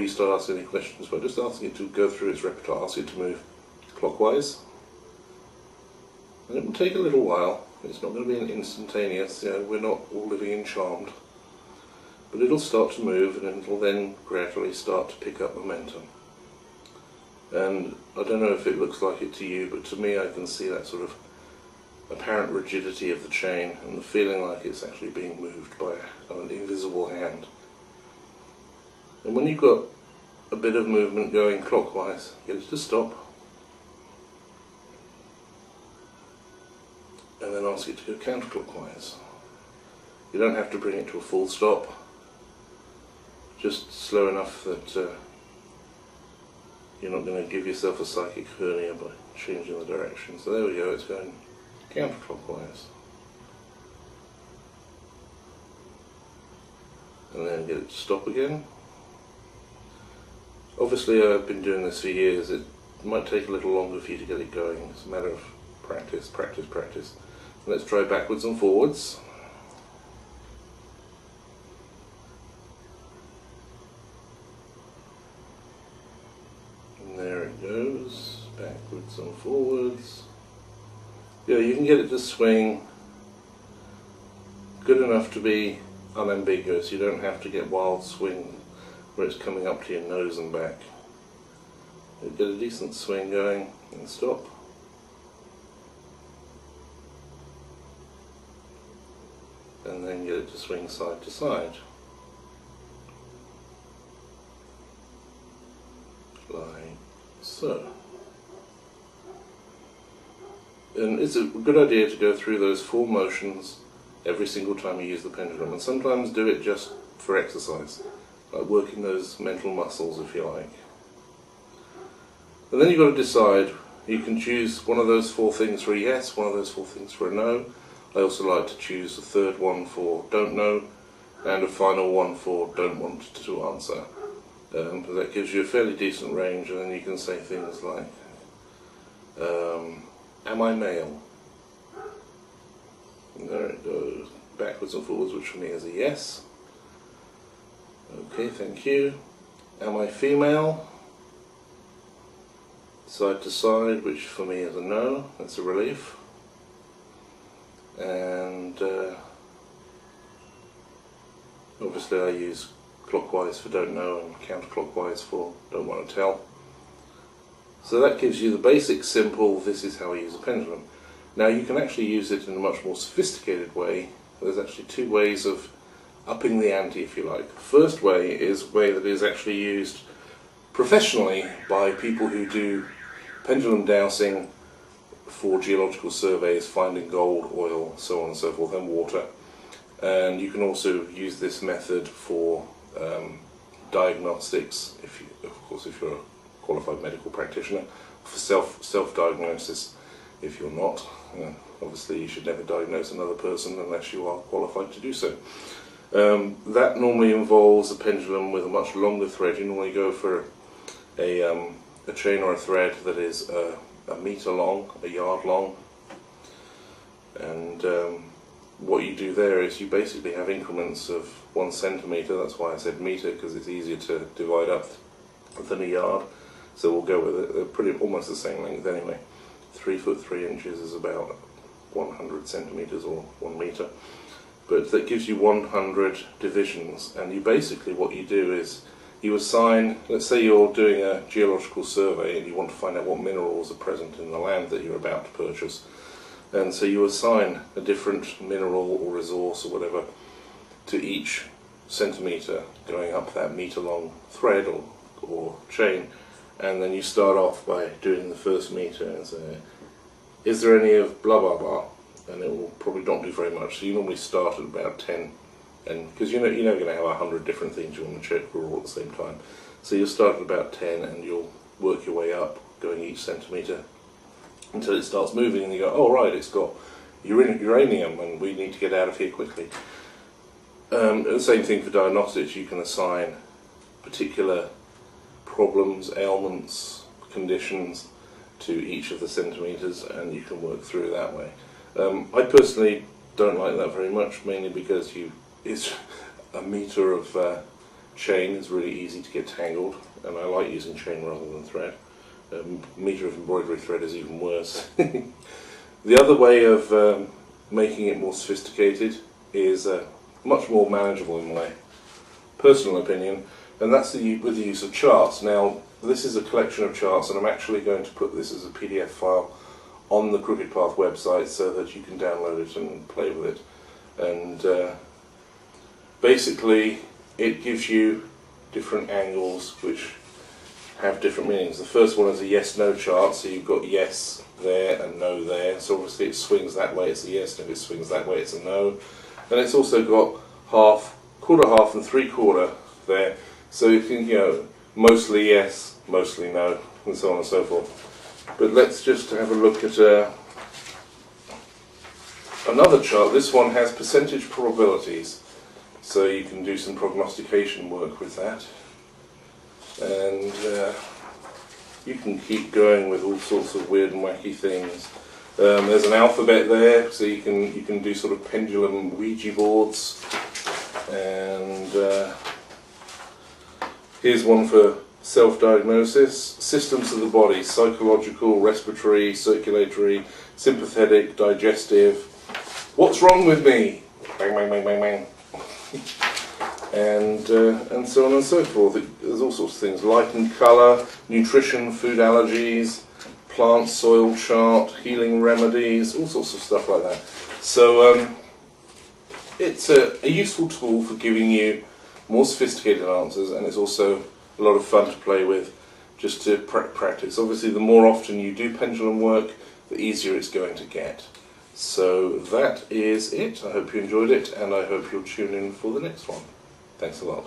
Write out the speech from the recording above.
you start asking any questions, but just asking it to go through its repertoire, ask it to move clockwise. And it will take a little while. It's not going to be an instantaneous, we're not all living in Charmed. But it'll start to move, and it'll then gradually start to pick up momentum. And I don't know if it looks like it to you, but to me I can see that sort of apparent rigidity of the chain and the feeling like it's actually being moved by an invisible hand. And when you've got a bit of movement going clockwise, get it to stop, and then ask it to go counterclockwise. You don't have to bring it to a full stop, just slow enough that you're not going to give yourself a psychic hernia by changing the direction. So there we go, it's going counterclockwise. And then get it to stop again. Obviously I've been doing this for years. It might take a little longer for you to get it going. It's a matter of practice, practice, practice. Let's try backwards and forwards. And there it goes, backwards and forwards. Yeah, you can get it to swing good enough to be unambiguous. You don't have to get wild swing where it's coming up to your nose and back. You get a decent swing going and stop. And then get it to swing side to side. Like so. And it's a good idea to go through those 4 motions every single time you use the pendulum, and sometimes do it just for exercise, like working those mental muscles if you like. And then you've got to decide, you can choose one of those 4 things for a yes, one of those 4 things for a no. I also like to choose a third one for don't know, and a final one for don't want to answer. But that gives you a fairly decent range, and then you can say things like, am I male? And there it goes, backwards and forwards, which for me is a yes. Okay, thank you. Am I female? Side to side, which for me is a no, that's a relief. And obviously I use clockwise for don't know and counterclockwise for don't want to tell. So that gives you the basic simple, this is how I use a pendulum. Now you can actually use it in a much more sophisticated way. There's actually 2 ways of upping the ante, if you like. The first way is a way that is actually used professionally by people who do pendulum dowsing for geological surveys, finding gold, oil, so on and so forth, and water. And you can also use this method for diagnostics, if you're a qualified medical practitioner, for self-diagnosis if you're not. Obviously you should never diagnose another person unless you are qualified to do so. That normally involves a pendulum with a much longer thread. You normally go for a chain or a thread that is a metre long, a yard long, and what you do there is you basically have increments of 1 centimetre. That's why I said metre, because it's easier to divide up than a yard. So we'll go with it. They're pretty almost the same length anyway. 3 foot 3 inches is about 100 centimetres or 1 metre. But that gives you 100 divisions, and you basically, what you do is you assign, let's say you're doing a geological survey and you want to find out what minerals are present in the land that you're about to purchase. And so you assign a different mineral or resource or whatever to each centimetre going up that metre long thread or chain, and then you start off by doing the first metre and say, is there any of blah blah blah, and it will probably not do very much. So you normally start at about 10, and because you're going to have 100 different things you want to check for all at the same time. So you'll start at about 10 and you'll work your way up, going each centimetre until it starts moving, and you go, oh right, it's got uranium and we need to get out of here quickly. The same thing for diagnostics. You can assign particular problems, ailments, conditions to each of the centimetres, and you can work through that way. I personally don't like that very much, mainly because it's a metre of chain is really easy to get tangled, and I like using chain rather than thread. A metre of embroidery thread is even worse. The other way of making it more sophisticated is much more manageable in my personal opinion, and that's with the use of charts. Now, this is a collection of charts, and I'm actually going to put this as a PDF file on the Crooked Path website so that you can download it and play with it. And basically it gives you different angles which have different meanings. The first one is a yes-no chart, so you've got yes there and no there, so obviously it swings that way, it's a yes, and if it swings that way, it's a no. And it's also got half, quarter, half and three-quarter there, so you can, you know, mostly yes, mostly no, and so on and so forth. But let's just have a look at another chart. This one has percentage probabilities, so you can do some prognostication work with that. And you can keep going with all sorts of weird and wacky things. There's an alphabet there, so you can do sort of pendulum Ouija boards. And here's one for self-diagnosis. Systems of the body: psychological, respiratory, circulatory, sympathetic, digestive. What's wrong with me? Bang, bang, bang, bang, bang. And so on and so forth. There's all sorts of things: light and colour, nutrition, food allergies, plant soil chart, healing remedies, all sorts of stuff like that. So it's a useful tool for giving you more sophisticated answers, and it's also a lot of fun to play with, just to practice. Obviously, the more often you do pendulum work, the easier it's going to get. So that is it. I hope you enjoyed it, and I hope you'll tune in for the next one. Thanks a lot.